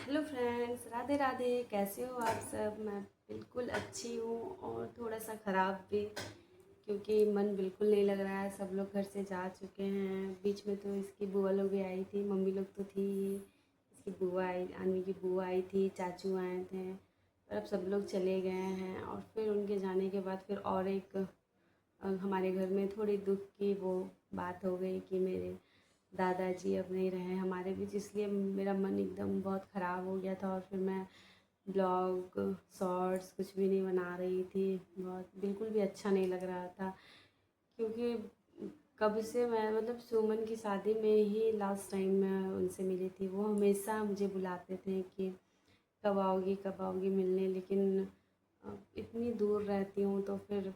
Hello friends, Radhe Radhe. कैसे हो आप सब? मैं बिल्कुल अच्छी हूँ और थोड़ा सा ख़राब भी, क्योंकि मन बिल्कुल नहीं लग रहा है। सब लोग घर से जा चुके हैं। बीच में तो इसकी बुआ लोग भी आई थी, मम्मी लोग तो थी ही। इसकी बुआ आई, अन्वी की बुआ आई थी, चाचू आए थे, और अब सब लोग चले गए हैं। और फिर उनके जाने के बाद फिर और एक हमारे घर में थोड़ी दुख की वो बात हो गई कि मेरे दादाजी अब नहीं रहे हमारे बीच, इसलिए मेरा मन एकदम बहुत ख़राब हो गया था। और फिर मैं ब्लॉग शॉर्ट्स कुछ भी नहीं बना रही थी, बहुत बिल्कुल भी अच्छा नहीं लग रहा था। क्योंकि कब से मैं सुमन की शादी में ही लास्ट टाइम मैं उनसे मिली थी। वो हमेशा मुझे बुलाते थे कि कब आओगी मिलने, लेकिन इतनी दूर रहती हूँ तो फिर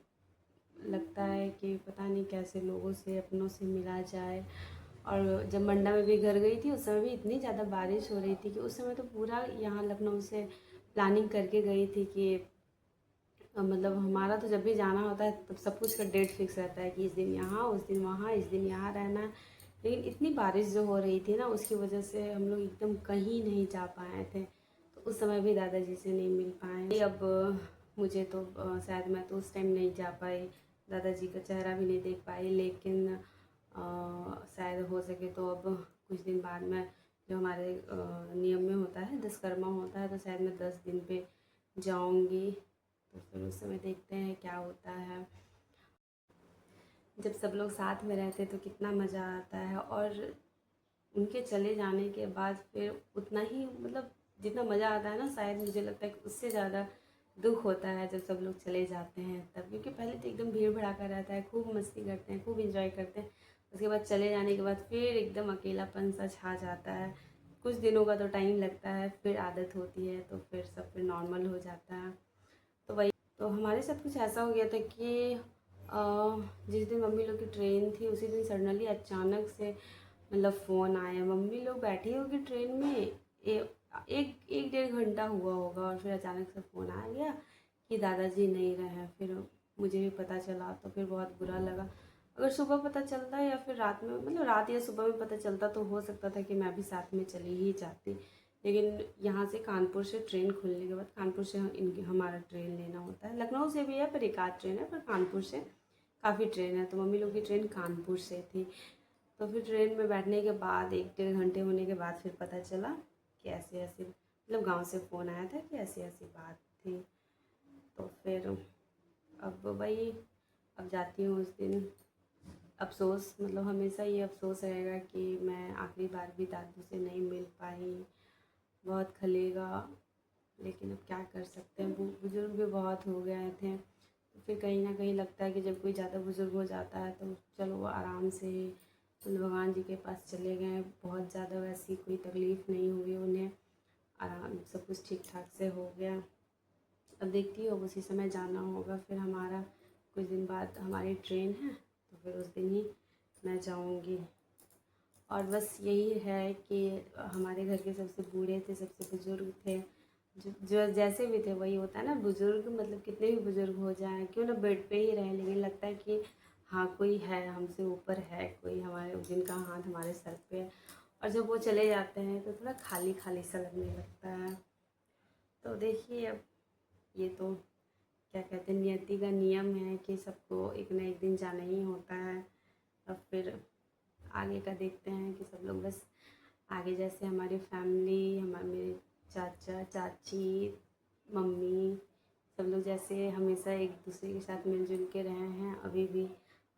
लगता है कि पता नहीं कैसे लोगों से, अपनों से मिला जाए। और जब मंडा में भी घर गई थी उस समय भी इतनी ज़्यादा बारिश हो रही थी कि उस समय तो पूरा यहाँ लखनऊ से प्लानिंग करके गई थी कि हमारा तो जब भी जाना होता है तब सब कुछ का डेट फिक्स रहता है कि इस दिन यहाँ, उस दिन वहाँ, इस दिन यहाँ रहना है। लेकिन इतनी बारिश जो हो रही थी ना, उसकी वजह से हम लोग एकदम कहीं नहीं जा पाए थे। तो उस समय भी दादाजी से नहीं मिल पाए। अब मुझे तो शायद मैं तो उस टाइम नहीं जा पाई, दादाजी का चेहरा भी नहीं देख पाई। लेकिन शायद हो सके तो अब कुछ दिन बाद में, जो हमारे नियम में होता है, दशकर्मा होता है, तो शायद मैं 10 दिन पे जाऊंगी। तो फिर उस समय देखते हैं क्या होता है। जब सब लोग साथ में रहते तो कितना मज़ा आता है, और उनके चले जाने के बाद फिर उतना ही जितना मज़ा आता है ना, शायद मुझे लगता है कि उससे ज़्यादा दुख होता है जब सब लोग चले जाते हैं तब। क्योंकि पहले तो एकदम भीड़ भड़ाका रहता है, खूब मस्ती करते हैं, खूब इंजॉय करते हैं। उसके बाद चले जाने के बाद फिर एकदम अकेलापन सा छा जाता है। कुछ दिनों का तो टाइम लगता है, फिर आदत होती है, तो फिर सब फिर नॉर्मल हो जाता है। तो वही तो हमारे साथ कुछ ऐसा हो गया था कि जिस दिन मम्मी लोग की ट्रेन थी उसी दिन सडनली अचानक से फ़ोन आया। मम्मी लोग बैठी होगी ट्रेन में, एक डेढ़ घंटा हुआ होगा, और फिर अचानक से फ़ोन आ गया कि दादाजी नहीं रहे हैं। फिर मुझे भी पता चला तो फिर बहुत बुरा लगा। अगर सुबह पता चलता या फिर रात में, रात या सुबह में पता चलता तो हो सकता था कि मैं भी साथ में चली ही जाती। लेकिन यहाँ से कानपुर से ट्रेन खुलने के बाद, कानपुर से इनकी हमारा ट्रेन लेना होता है। लखनऊ से भी है पर एक आध ट्रेन है, पर कानपुर से काफ़ी ट्रेन है। तो मम्मी लोग की ट्रेन कानपुर से थी। तो फिर ट्रेन में बैठने के बाद एक डेढ़ घंटे होने के बाद फिर पता चला कि ऐसे ऐसे, गांव से फ़ोन आया था कि ऐसी ऐसी बात थी। तो फिर अब वही, अब जाती हूँ उस दिन। अफ़सोस, हमेशा ये अफ़सोस रहेगा कि मैं आखिरी बार भी दादू से नहीं मिल पाई। बहुत खलेगा, लेकिन अब क्या कर सकते हैं, बुज़ुर्ग भी बहुत हो गए थे। तो फिर कहीं ना कहीं लगता है कि जब कोई ज़्यादा बुज़ुर्ग हो जाता है तो चलो वो आराम से भगवान जी के पास चले गए। बहुत ज़्यादा वैसी कोई तकलीफ़ नहीं हुई उन्हें, आराम, सब कुछ ठीक ठाक से हो गया। अब देखती हो उसी समय जाना होगा। फिर हमारा कुछ दिन बाद हमारी ट्रेन है, तो फिर उस दिन ही मैं जाऊंगी। और बस यही है कि हमारे घर के सबसे बूढ़े थे, सबसे बुज़ुर्ग थे, जो जैसे भी थे वही होता है ना, बुज़ुर्ग कितने भी बुज़ुर्ग हो जाएं, क्यों ना बेड पे ही रहें, लेकिन लगता है कि हाँ कोई है, हमसे ऊपर है कोई, हमारे जिनका हाथ हमारे सर पे है। और जब वो चले जाते हैं तो थोड़ा खाली खाली सा लगने लगता है। तो देखिए, अब ये तो क्या कहते हैं, नियति का नियम है कि सबको एक ना एक दिन जाना ही होता है। अब फिर आगे का देखते हैं कि सब लोग बस आगे, जैसे हमारी फैमिली, हमारे मेरे चाचा चाची, मम्मी, सब लोग जैसे हमेशा एक दूसरे के साथ मिलजुल के रहे हैं, अभी भी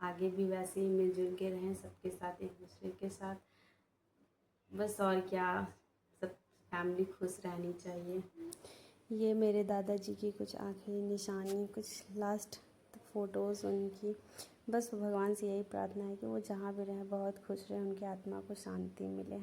आगे भी वैसे ही मिलजुल के रहें सबके साथ, एक दूसरे के साथ। बस और क्या, सब फैमिली खुश रहनी चाहिए। ये मेरे दादाजी की कुछ आखिरी निशानी, कुछ लास्ट फ़ोटोज़ उनकी। बस भगवान से यही प्रार्थना है कि वो जहाँ भी रहें बहुत खुश रहें, उनकी आत्मा को शांति मिले।